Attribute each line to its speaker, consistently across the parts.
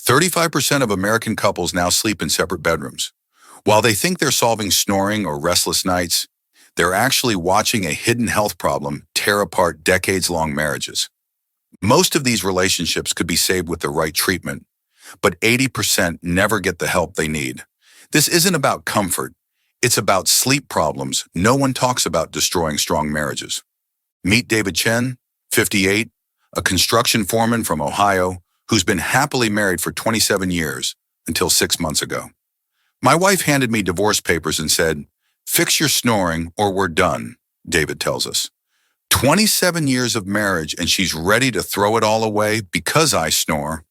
Speaker 1: 35% of American couples now sleep in separate bedrooms. While they think they're solving snoring or restless nights, they're actually watching a hidden health problem tear apart decades-long marriages. Most of these relationships could be saved with the right treatment, but 80% never get the help they need. This isn't about comfort. It's about sleep problems no one talks about destroying strong marriages. Meet David Chen, 58, a construction foreman from Ohio who's been happily married for 27 years until 6 months ago. My wife handed me divorce papers and said, "Fix your snoring or we're done," David tells us. 27 years of marriage and she's ready to throw it all away because I snore.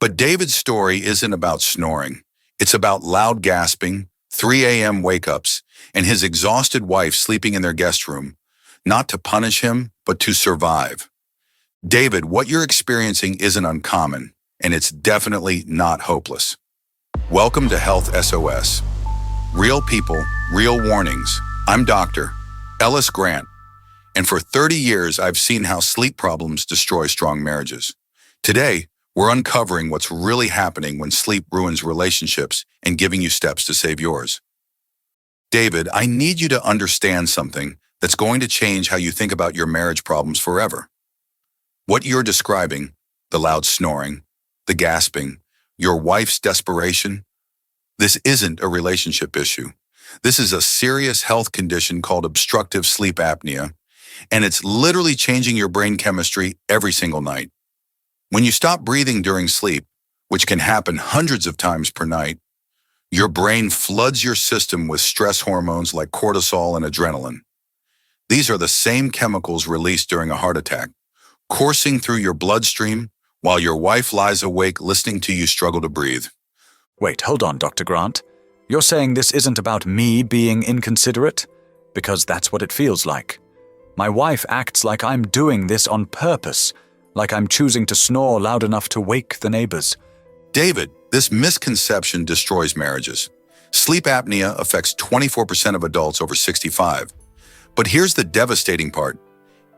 Speaker 1: But David's story isn't about snoring. It's about loud gasping, 3 a.m. wake-ups, and his exhausted wife sleeping in their guest room, not to punish him, but to survive. David, what you're experiencing isn't uncommon, and it's definitely not hopeless. Welcome to Health SOS. Real people, real warnings. I'm Dr. Ellis Grant, and for 30 years I've seen how sleep problems destroy strong marriages. Today, we're uncovering what's really happening when sleep ruins relationships and giving you steps to save yours. David, I need you to understand something that's going to change how you think about your marriage problems forever. What you're describing, the loud snoring, the gasping, your wife's desperation, this isn't a relationship issue. This is a serious health condition called obstructive sleep apnea, and it's literally changing your brain chemistry every single night. When you stop breathing during sleep, which can happen hundreds of times per night, your brain floods your system with stress hormones like cortisol and adrenaline. These are the same chemicals released during a heart attack, coursing through your bloodstream while your wife lies awake listening to you struggle to breathe.
Speaker 2: Wait, hold on, Dr. Grant. You're saying this isn't about me being inconsiderate? Because that's what it feels like. My wife acts like I'm doing this on purpose, like I'm choosing to snore loud enough to wake the neighbors.
Speaker 1: David, this misconception destroys marriages. Sleep apnea affects 24% of adults over 65. But here's the devastating part.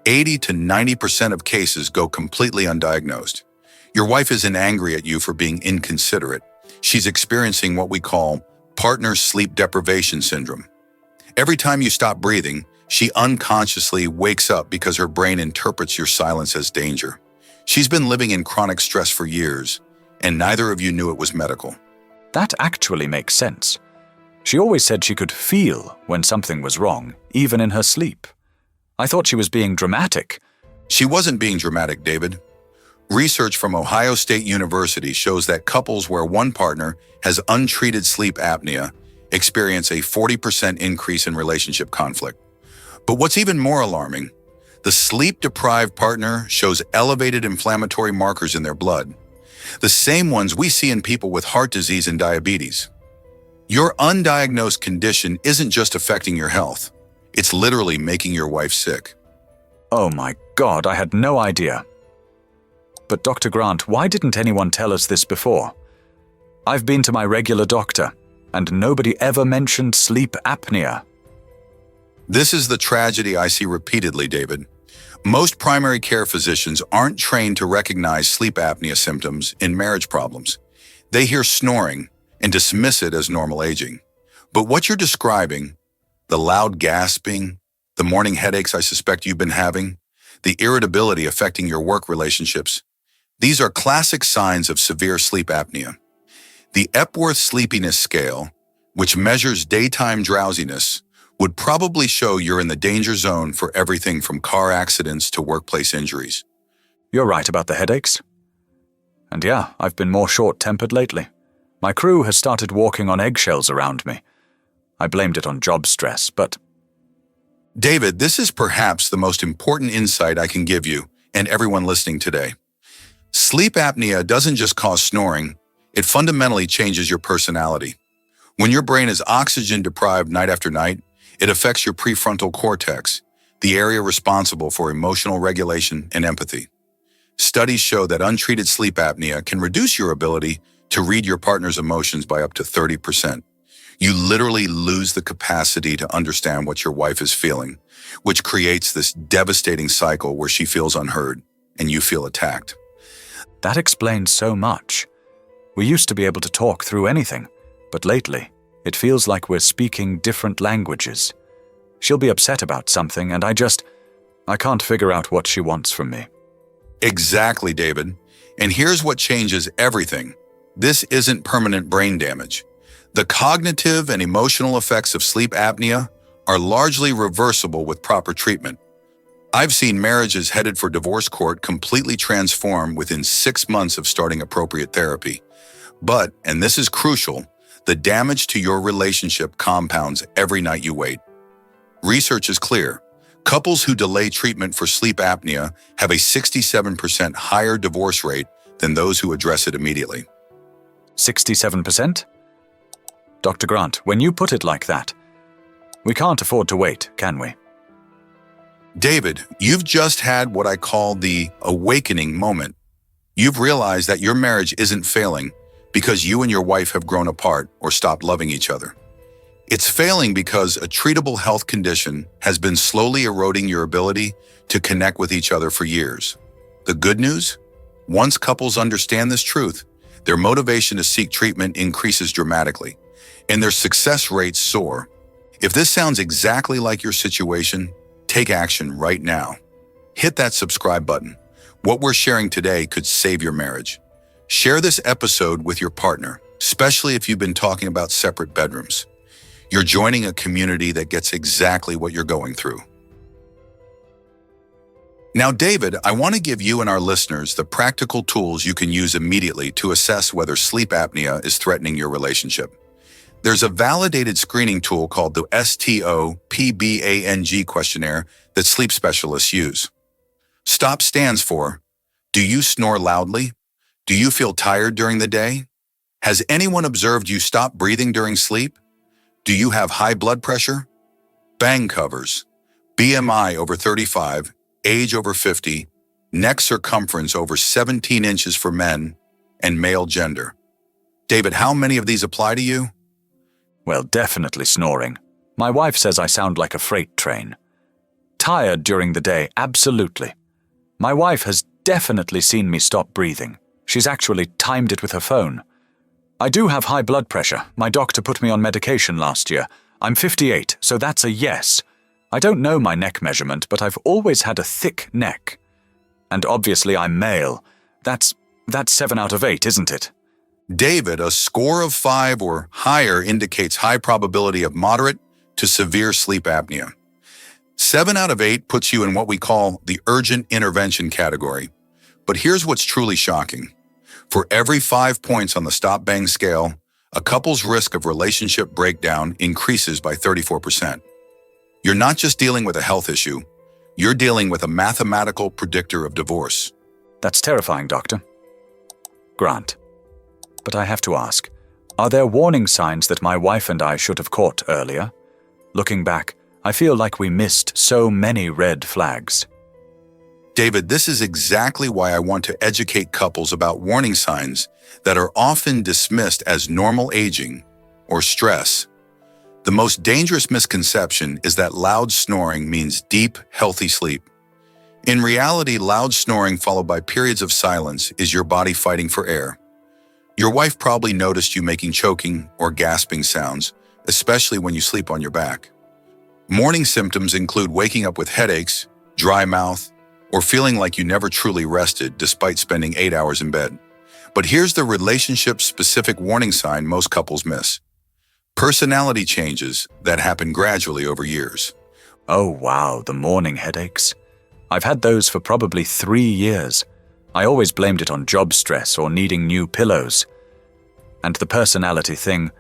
Speaker 1: 80 to 90% of cases go completely undiagnosed. Your wife isn't angry at you for being inconsiderate. She's experiencing what we call partner sleep deprivation syndrome. Every time you stop breathing, she unconsciously wakes up because her brain interprets your silence as danger. She's been living in chronic stress for years, and neither of you knew it was medical.
Speaker 2: That actually makes sense. She always said she could feel when something was wrong, even in her sleep. I thought she was being dramatic.
Speaker 1: She wasn't being dramatic, David. Research from Ohio State University shows that couples where one partner has untreated sleep apnea experience a 40% increase in relationship conflict. But what's even more alarming, the sleep-deprived partner shows elevated inflammatory markers in their blood, the same ones we see in people with heart disease and diabetes. Your undiagnosed condition isn't just affecting your health. It's literally making your wife sick.
Speaker 2: Oh my God, I had no idea. But Dr. Grant, why didn't anyone tell us this before? I've been to my regular doctor, and nobody ever mentioned sleep apnea.
Speaker 1: This is the tragedy I see repeatedly, David. Most primary care physicians aren't trained to recognize sleep apnea symptoms in marriage problems. They hear snoring and dismiss it as normal aging. But what you're describing, the loud gasping, the morning headaches I suspect you've been having, the irritability affecting your work relationships, these are classic signs of severe sleep apnea. The Epworth Sleepiness Scale, which measures daytime drowsiness, would probably show you're in the danger zone for everything from car accidents to workplace injuries.
Speaker 2: You're right about the headaches. And yeah, I've been more short-tempered lately. My crew has started walking on eggshells around me. I blamed it on job stress, but...
Speaker 1: David, this is perhaps the most important insight I can give you and everyone listening today. Sleep apnea doesn't just cause snoring, it fundamentally changes your personality. When your brain is oxygen deprived night after night, it affects your prefrontal cortex, the area responsible for emotional regulation and empathy. Studies show that untreated sleep apnea can reduce your ability to read your partner's emotions by up to 30%. You literally lose the capacity to understand what your wife is feeling, which creates this devastating cycle where she feels unheard and you feel attacked.
Speaker 2: That explains so much. We used to be able to talk through anything, but lately, it feels like we're speaking different languages. She'll be upset about something, and I can't figure out what she wants from me.
Speaker 1: Exactly, David. And here's what changes everything. This isn't permanent brain damage. The cognitive and emotional effects of sleep apnea are largely reversible with proper treatment. I've seen marriages headed for divorce court completely transform within 6 months of starting appropriate therapy. But, and this is crucial, the damage to your relationship compounds every night you wait. Research is clear. Couples who delay treatment for sleep apnea have a 67% higher divorce rate than those who address it immediately.
Speaker 2: 67%? Dr. Grant, when you put it like that, we can't afford to wait, can we?
Speaker 1: David, you've just had what I call the awakening moment. You've realized that your marriage isn't failing because you and your wife have grown apart or stopped loving each other. It's failing because a treatable health condition has been slowly eroding your ability to connect with each other for years. The good news? Once couples understand this truth, their motivation to seek treatment increases dramatically, and their success rates soar. If this sounds exactly like your situation, take action right now. Hit that subscribe button. What we're sharing today could save your marriage. Share this episode with your partner, especially if you've been talking about separate bedrooms. You're joining a community that gets exactly what you're going through. Now, David, I want to give you and our listeners the practical tools you can use immediately to assess whether sleep apnea is threatening your relationship. There's a validated screening tool called the STOPBANG questionnaire that sleep specialists use. STOP stands for, do you snore loudly? Do you feel tired during the day? Has anyone observed you stop breathing during sleep? Do you have high blood pressure? BANG covers BMI over 35, age over 50, neck circumference over 17 inches for men, and male gender. David, how many of these apply to you?
Speaker 2: Well, definitely snoring. My wife says I sound like a freight train. Tired during the day, absolutely. My wife has definitely seen me stop breathing. She's actually timed it with her phone. I do have high blood pressure. My doctor put me on medication last year. I'm 58, so that's a yes. I don't know my neck measurement, but I've always had a thick neck. And obviously I'm male. That's 7 out of 8, isn't it?
Speaker 1: David, a score of 5 or higher indicates high probability of moderate to severe sleep apnea. 7 out of 8 puts you in what we call the urgent intervention category. But here's what's truly shocking. For every 5 points on the Stop Bang scale, a couple's risk of relationship breakdown increases by 34%. You're not just dealing with a health issue, you're dealing with a mathematical predictor of divorce.
Speaker 2: That's terrifying, Doctor. Grant. But I have to ask, are there warning signs that my wife and I should have caught earlier? Looking back, I feel like we missed so many red flags.
Speaker 1: David, this is exactly why I want to educate couples about warning signs that are often dismissed as normal aging or stress. The most dangerous misconception is that loud snoring means deep, healthy sleep. In reality, loud snoring followed by periods of silence is your body fighting for air. Your wife probably noticed you making choking or gasping sounds, especially when you sleep on your back. Morning symptoms include waking up with headaches, dry mouth, or feeling like you never truly rested despite spending 8 hours in bed. But here's the relationship-specific warning sign most couples miss. Personality changes that happen gradually over years.
Speaker 2: Oh wow, the morning headaches. I've had those for probably 3 years. I always blamed it on job stress or needing new pillows. And the personality thing,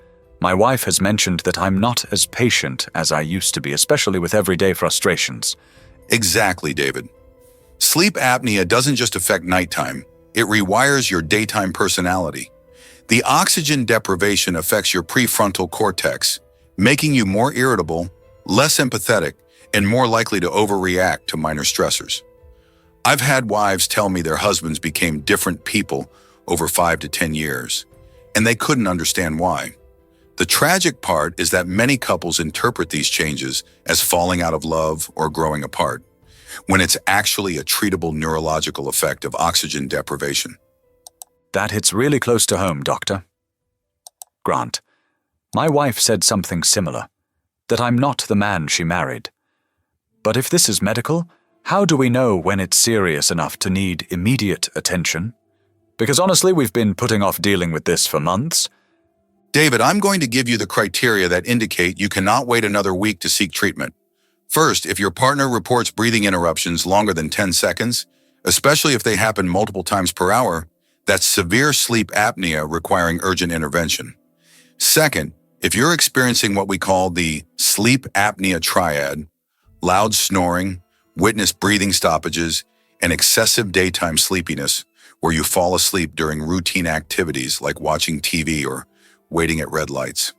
Speaker 2: my wife has mentioned that I'm not as patient as I used to be, especially with everyday frustrations.
Speaker 1: Exactly, David. Sleep apnea doesn't just affect nighttime, it rewires your daytime personality. The oxygen deprivation affects your prefrontal cortex, making you more irritable, less empathetic, and more likely to overreact to minor stressors. I've had wives tell me their husbands became different people over 5 to 10 years, and they couldn't understand why. The tragic part is that many couples interpret these changes as falling out of love or growing apart, when it's actually a treatable neurological effect of oxygen deprivation.
Speaker 2: That hits really close to home, Doctor. Grant, my wife said something similar, that I'm not the man she married. But if this is medical, how do we know when it's serious enough to need immediate attention? Because honestly, we've been putting off dealing with this for months.
Speaker 1: David, I'm going to give you the criteria that indicate you cannot wait another week to seek treatment. First, if your partner reports breathing interruptions longer than 10 seconds, especially if they happen multiple times per hour, that's severe sleep apnea requiring urgent intervention. Second, if you're experiencing what we call the sleep apnea triad, loud snoring, witness breathing stoppages, and excessive daytime sleepiness, where you fall asleep during routine activities like watching TV or waiting at red lights.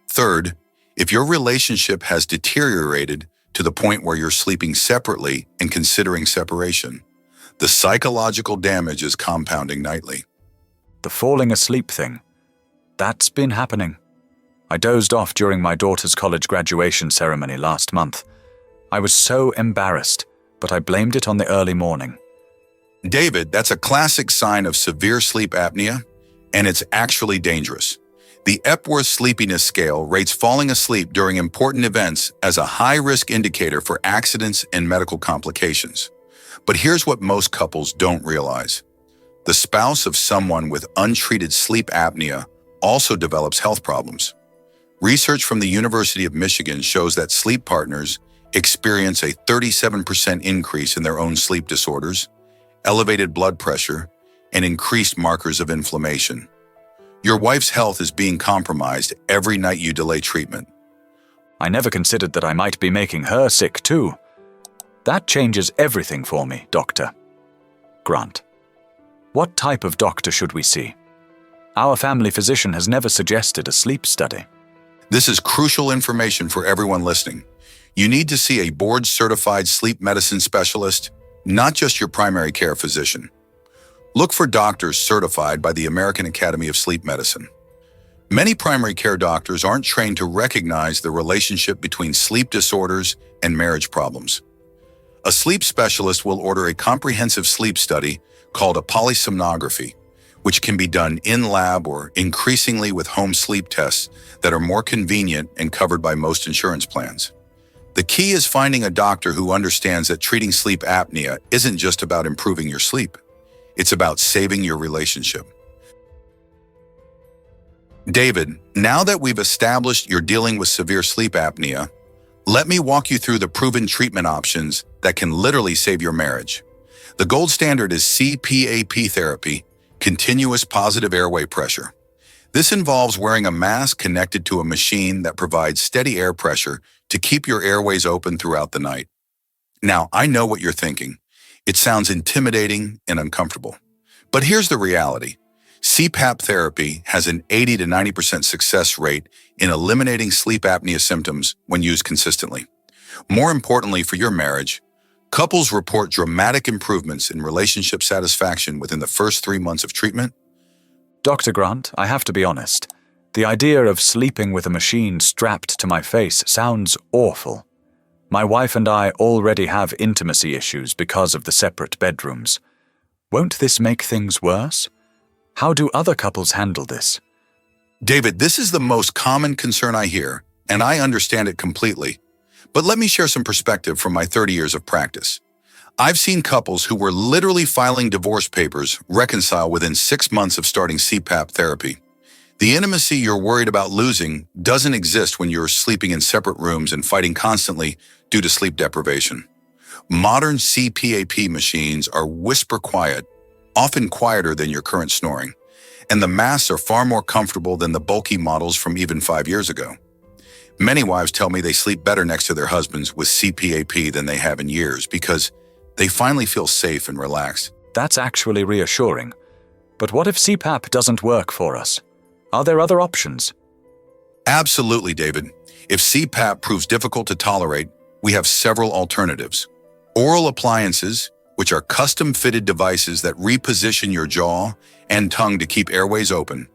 Speaker 1: Third, if your relationship has deteriorated to the point where you're sleeping separately and considering separation, the psychological damage is compounding nightly.
Speaker 2: The falling asleep thing. That's been happening. I dozed off during my daughter's college graduation ceremony last month. I was so embarrassed, but I blamed it on the early morning.
Speaker 1: David, that's a classic sign of severe sleep apnea, and it's actually dangerous. The Epworth Sleepiness Scale rates falling asleep during important events as a high-risk indicator for accidents and medical complications. But here's what most couples don't realize. The spouse of someone with untreated sleep apnea also develops health problems. Research from the University of Michigan shows that sleep partners experience a 37% increase in their own sleep disorders, elevated blood pressure, and increased markers of inflammation. Your wife's health is being compromised every night you delay treatment.
Speaker 2: I never considered that I might be making her sick too. That changes everything for me, Doctor. Grant, what type of doctor should we see? Our family physician has never suggested a sleep study.
Speaker 1: This is crucial information for everyone listening. You need to see a board-certified sleep medicine specialist, not just your primary care physician. Look for doctors certified by the American Academy of Sleep Medicine. Many primary care doctors aren't trained to recognize the relationship between sleep disorders and marriage problems. A sleep specialist will order a comprehensive sleep study called a polysomnography, which can be done in lab or increasingly with home sleep tests that are more convenient and covered by most insurance plans. The key is finding a doctor who understands that treating sleep apnea isn't just about improving your sleep. It's about saving your relationship. David, now that we've established you're dealing with severe sleep apnea, let me walk you through the proven treatment options that can literally save your marriage. The gold standard is CPAP therapy, continuous positive airway pressure. This involves wearing a mask connected to a machine that provides steady air pressure to keep your airways open throughout the night. Now, I know what you're thinking. It sounds intimidating and uncomfortable. But here's the reality. CPAP therapy has an 80 to 90% success rate in eliminating sleep apnea symptoms when used consistently. More importantly for your marriage, couples report dramatic improvements in relationship satisfaction within the first 3 months of treatment.
Speaker 2: Dr. Grant, I have to be honest. The idea of sleeping with a machine strapped to my face sounds awful. My wife and I already have intimacy issues because of the separate bedrooms. Won't this make things worse? How do other couples handle this?
Speaker 1: David, this is the most common concern I hear, and I understand it completely. But let me share some perspective from my 30 years of practice. I've seen couples who were literally filing divorce papers reconcile within 6 months of starting CPAP therapy. The intimacy you're worried about losing doesn't exist when you're sleeping in separate rooms and fighting constantly due to sleep deprivation. Modern CPAP machines are whisper quiet, often quieter than your current snoring, and the masks are far more comfortable than the bulky models from even 5 years ago. Many wives tell me they sleep better next to their husbands with CPAP than they have in years because they finally feel safe and relaxed.
Speaker 2: That's actually reassuring. But what if CPAP doesn't work for us? Are there other options?
Speaker 1: Absolutely, David. If CPAP proves difficult to tolerate, we have several alternatives. Oral appliances, which are custom-fitted devices that reposition your jaw and tongue to keep airways open,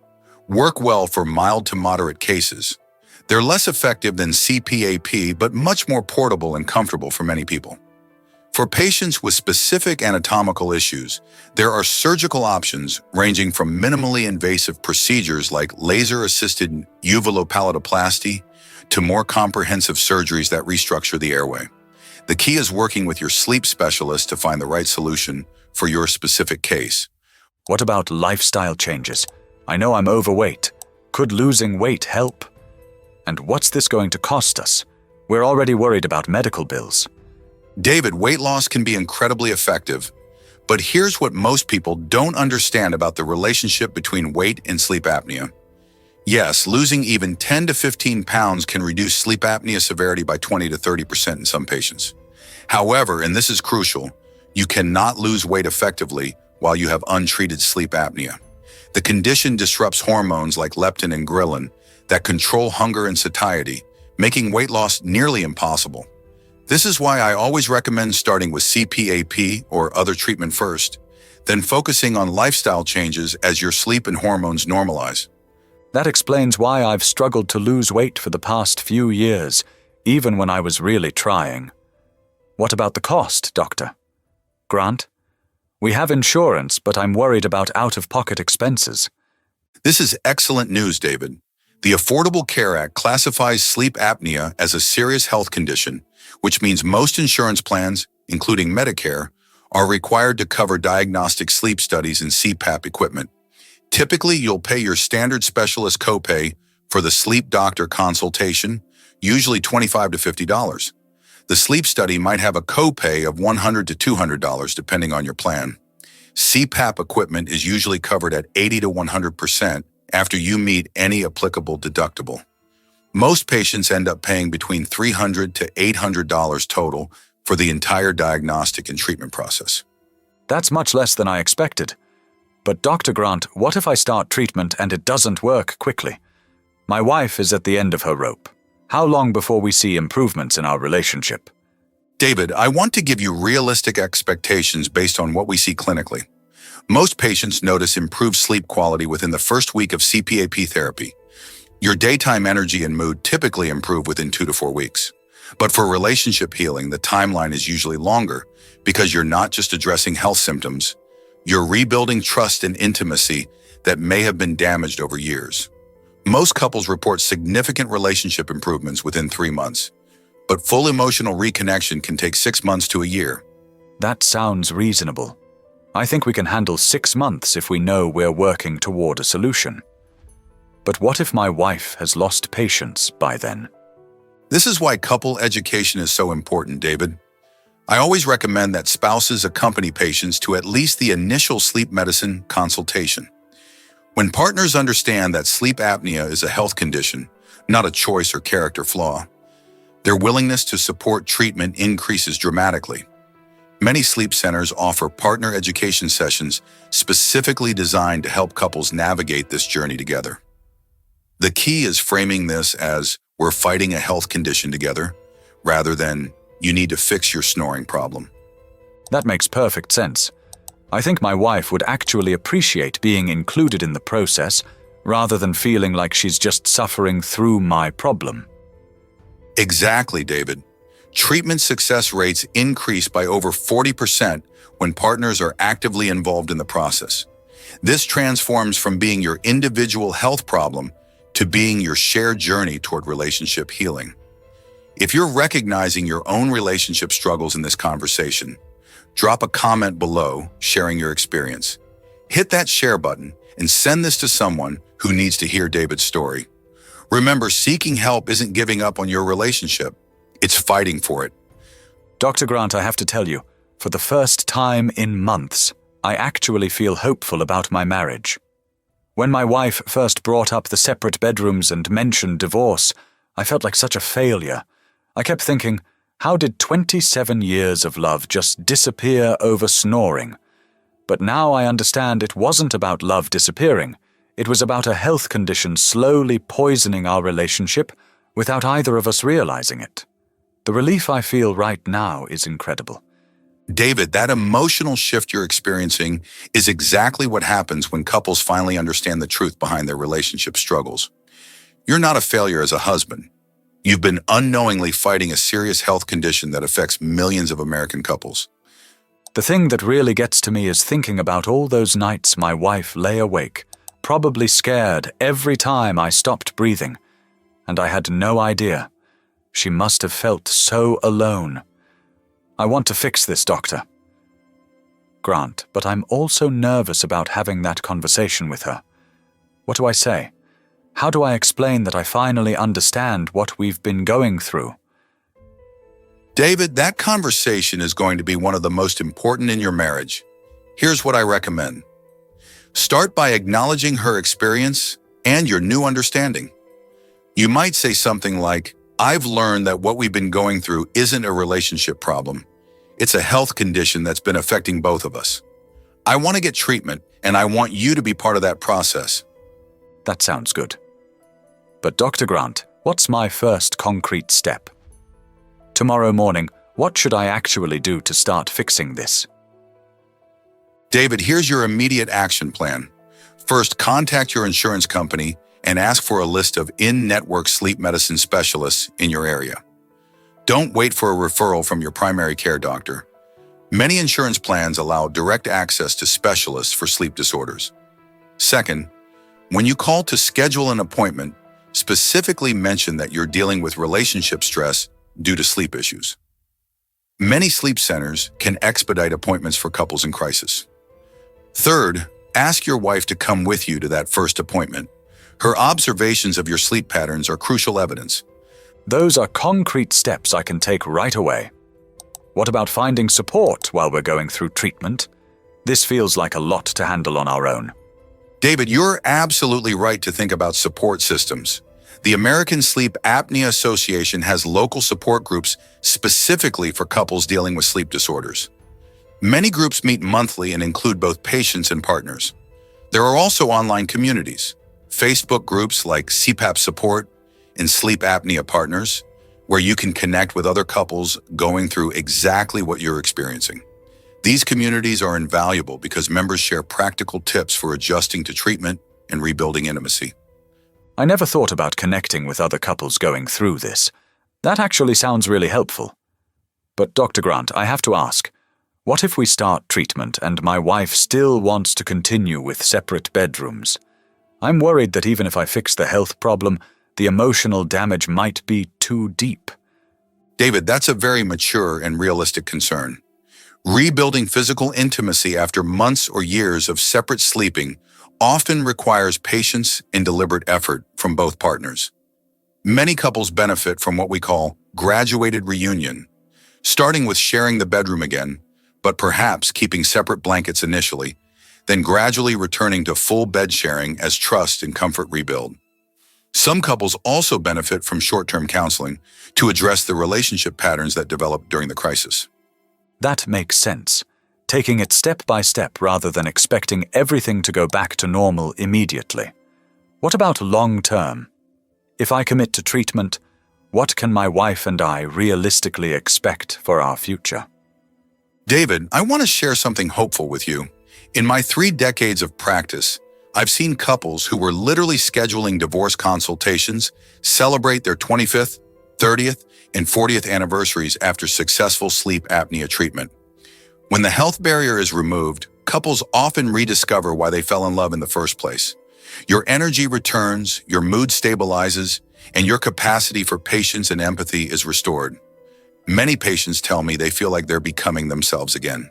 Speaker 1: work well for mild to moderate cases. They're less effective than CPAP, but much more portable and comfortable for many people. For patients with specific anatomical issues, there are surgical options ranging from minimally invasive procedures like laser-assisted uvulopalotoplasty to more comprehensive surgeries that restructure the airway. The key is working with your sleep specialist to find the right solution for your specific case.
Speaker 2: What about lifestyle changes? I know I'm overweight. Could losing weight help? And what's this going to cost us? We're already worried about medical bills.
Speaker 1: David, weight loss can be incredibly effective, but here's what most people don't understand about the relationship between weight and sleep apnea. Yes, losing even 10 to 15 pounds can reduce sleep apnea severity by 20 to 30% in some patients. However, and this is crucial, you cannot lose weight effectively while you have untreated sleep apnea. The condition disrupts hormones like leptin and ghrelin that control hunger and satiety, making weight loss nearly impossible. This is why I always recommend starting with CPAP or other treatment first, then focusing on lifestyle changes as your sleep and hormones normalize.
Speaker 2: That explains why I've struggled to lose weight for the past few years, even when I was really trying. What about the cost, Doctor? Grant? We have insurance, but I'm worried about out-of-pocket expenses.
Speaker 1: This is excellent news, David. The Affordable Care Act classifies sleep apnea as a serious health condition, which means most insurance plans, including Medicare, are required to cover diagnostic sleep studies and CPAP equipment. Typically, you'll pay your standard specialist copay for the sleep doctor consultation, usually $25 to $50. The sleep study might have a copay of $100 to $200 depending on your plan. CPAP equipment is usually covered at 80 to 100% after you meet any applicable deductible. Most patients end up paying between $300 to $800 total for the entire diagnostic and treatment process.
Speaker 2: That's much less than I expected. But Dr. Grant, what if I start treatment and it doesn't work quickly? My wife is at the end of her rope. How long before we see improvements in our relationship?
Speaker 1: David, I want to give you realistic expectations based on what we see clinically. Most patients notice improved sleep quality within the first week of CPAP therapy. Your daytime energy and mood typically improve within 2 to 4 weeks. But for relationship healing, the timeline is usually longer because you're not just addressing health symptoms, you're rebuilding trust and intimacy that may have been damaged over years. Most couples report significant relationship improvements within 3 months, but full emotional reconnection can take 6 months to a year.
Speaker 2: That sounds reasonable. I think we can handle 6 months if we know we're working toward a solution. But what if my wife has lost patience by then?
Speaker 1: This is why couple education is so important, David. I always recommend that spouses accompany patients to at least the initial sleep medicine consultation. When partners understand that sleep apnea is a health condition, not a choice or character flaw, their willingness to support treatment increases dramatically. Many sleep centers offer partner education sessions specifically designed to help couples navigate this journey together. The key is framing this as we're fighting a health condition together, rather than you need to fix your snoring problem.
Speaker 2: That makes perfect sense. I think my wife would actually appreciate being included in the process rather than feeling like she's just suffering through my problem.
Speaker 1: Exactly, David. Treatment success rates increase by over 40% when partners are actively involved in the process. This transforms from being your individual health problem to being your shared journey toward relationship healing. If you're recognizing your own relationship struggles in this conversation, drop a comment below sharing your experience. Hit that share button and send this to someone who needs to hear David's story. Remember, seeking help isn't giving up on your relationship. It's fighting for it.
Speaker 2: Dr. Grant, I have to tell you, for the first time in months, I actually feel hopeful about my marriage. When my wife first brought up the separate bedrooms and mentioned divorce, I felt like such a failure. I kept thinking, how did 27 years of love just disappear over snoring? But now I understand it wasn't about love disappearing. It was about a health condition slowly poisoning our relationship without either of us realizing it. The relief I feel right now is incredible.
Speaker 1: David, that emotional shift you're experiencing is exactly what happens when couples finally understand the truth behind their relationship struggles. You're not a failure as a husband. You've been unknowingly fighting a serious health condition that affects millions of American couples.
Speaker 2: The thing that really gets to me is thinking about all those nights my wife lay awake, probably scared every time I stopped breathing, and I had no idea. She must have felt so alone. I want to fix this, doctor. Grant, but I'm also nervous about having that conversation with her. What do I say? How do I explain that I finally understand what we've been going through?
Speaker 1: David, that conversation is going to be one of the most important in your marriage. Here's what I recommend. Start by acknowledging her experience and your new understanding. You might say something like, "I've learned that what we've been going through isn't a relationship problem. It's a health condition that's been affecting both of us. I want to get treatment, and I want you to be part of that process."
Speaker 2: That sounds good. But Dr. Grant, what's my first concrete step? Tomorrow morning, what should I actually do to start fixing this?
Speaker 1: David, here's your immediate action plan. First, contact your insurance company and ask for a list of in-network sleep medicine specialists in your area. Don't wait for a referral from your primary care doctor. Many insurance plans allow direct access to specialists for sleep disorders. Second, when you call to schedule an appointment, specifically mention that you're dealing with relationship stress due to sleep issues. Many sleep centers can expedite appointments for couples in crisis. Third, ask your wife to come with you to that first appointment. Her observations of your sleep patterns are crucial evidence.
Speaker 2: Those are concrete steps I can take right away. What about finding support while we're going through treatment? This feels like a lot to handle on our own.
Speaker 1: David, you're absolutely right to think about support systems. The American Sleep Apnea Association has local support groups specifically for couples dealing with sleep disorders. Many groups meet monthly and include both patients and partners. There are also online communities, Facebook groups like CPAP Support and Sleep Apnea Partners, where you can connect with other couples going through exactly what you're experiencing. These communities are invaluable because members share practical tips for adjusting to treatment and rebuilding intimacy.
Speaker 2: I never thought about connecting with other couples going through this. That actually sounds really helpful. But Dr. Grant, I have to ask, what if we start treatment and my wife still wants to continue with separate bedrooms? I'm worried that even if I fix the health problem, the emotional damage might be too deep.
Speaker 1: David, that's a very mature and realistic concern. Rebuilding physical intimacy after months or years of separate sleeping often requires patience and deliberate effort from both partners. Many couples benefit from what we call graduated reunion, starting with sharing the bedroom again, but perhaps keeping separate blankets initially, then gradually returning to full bed sharing as trust and comfort rebuild. Some couples also benefit from short-term counseling to address the relationship patterns that develop during the crisis.
Speaker 2: That makes sense. Taking it step by step rather than expecting everything to go back to normal immediately. What about long term? If I commit to treatment, what can my wife and I realistically expect for our future?
Speaker 1: David, I want to share something hopeful with you. In my 3 decades of practice, I've seen couples who were literally scheduling divorce consultations celebrate their 25th, 30th, and 40th anniversaries after successful sleep apnea treatment. When the health barrier is removed, couples often rediscover why they fell in love in the first place. Your energy returns, your mood stabilizes, and your capacity for patience and empathy is restored. Many patients tell me they feel like they're becoming themselves again.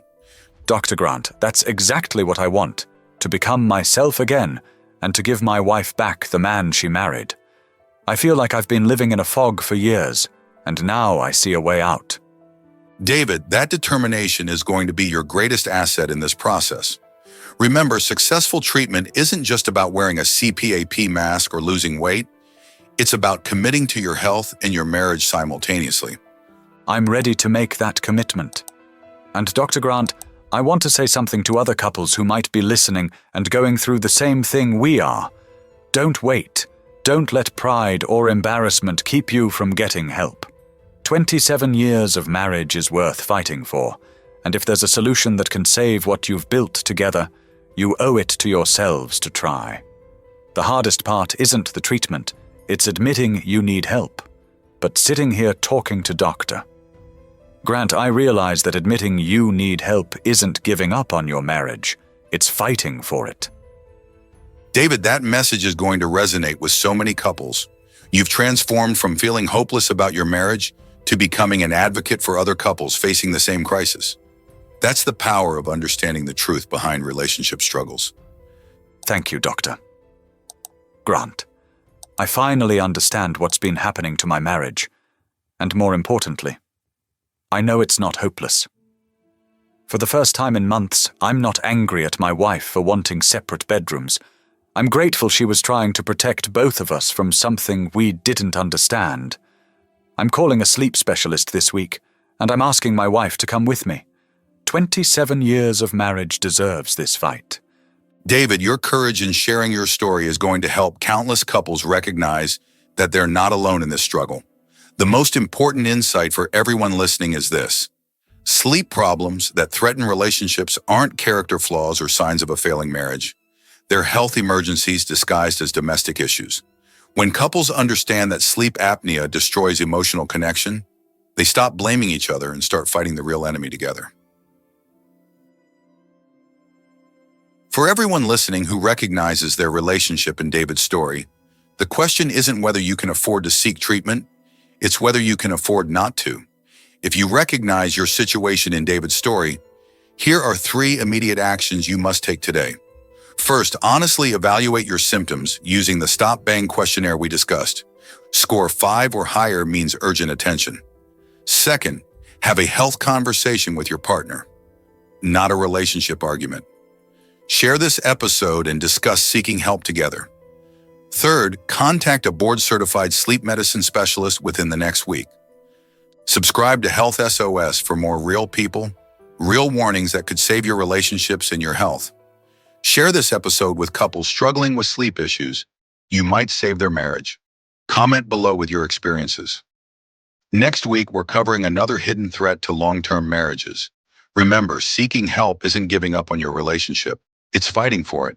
Speaker 2: Dr. Grant, that's exactly what I want, to become myself again and to give my wife back the man she married. I feel like I've been living in a fog for years, and now I see a way out.
Speaker 1: David, that determination is going to be your greatest asset in this process. Remember, successful treatment isn't just about wearing a CPAP mask or losing weight. It's about committing to your health and your marriage simultaneously.
Speaker 2: I'm ready to make that commitment. And Dr. Grant, I want to say something to other couples who might be listening and going through the same thing we are. Don't wait. Don't let pride or embarrassment keep you from getting help. 27 years of marriage is worth fighting for, and if there's a solution that can save what you've built together, you owe it to yourselves to try. The hardest part isn't the treatment, it's admitting you need help. but sitting here talking to Doctor. Grant, I realize that admitting you need help isn't giving up on your marriage. It's fighting for it.
Speaker 1: David, that message is going to resonate with so many couples. You've transformed from feeling hopeless about your marriage to becoming an advocate for other couples facing the same crisis. That's the power of understanding the truth behind relationship struggles.
Speaker 2: Thank you, Doctor. Grant, I finally understand what's been happening to my marriage, and more importantly, I know it's not hopeless. For the first time in months, I'm not angry at my wife for wanting separate bedrooms. I'm grateful she was trying to protect both of us from something we didn't understand. I'm calling a sleep specialist this week, and I'm asking my wife to come with me. 27 years of marriage deserves this fight.
Speaker 1: David, your courage in sharing your story is going to help countless couples recognize that they're not alone in this struggle. The most important insight for everyone listening is this: sleep problems that threaten relationships aren't character flaws or signs of a failing marriage. They're health emergencies disguised as domestic issues. When couples understand that sleep apnea destroys emotional connection, they stop blaming each other and start fighting the real enemy together. For everyone listening who recognizes their relationship in David's story, the question isn't whether you can afford to seek treatment, it's whether you can afford not to. If you recognize your situation in David's story, here are 3 immediate actions you must take today. First, honestly evaluate your symptoms using the Stop Bang questionnaire we discussed. Score 5 or higher means urgent attention. Second, have a health conversation with your partner, not a relationship argument. Share this episode and discuss seeking help together. Third, contact a board-certified sleep medicine specialist within the next week. Subscribe to Health SOS for more real people, real warnings that could save your relationships and your health. Share this episode with couples struggling with sleep issues. You might save their marriage. Comment below with your experiences. Next week, we're covering another hidden threat to long-term marriages. Remember, seeking help isn't giving up on your relationship. It's fighting for it.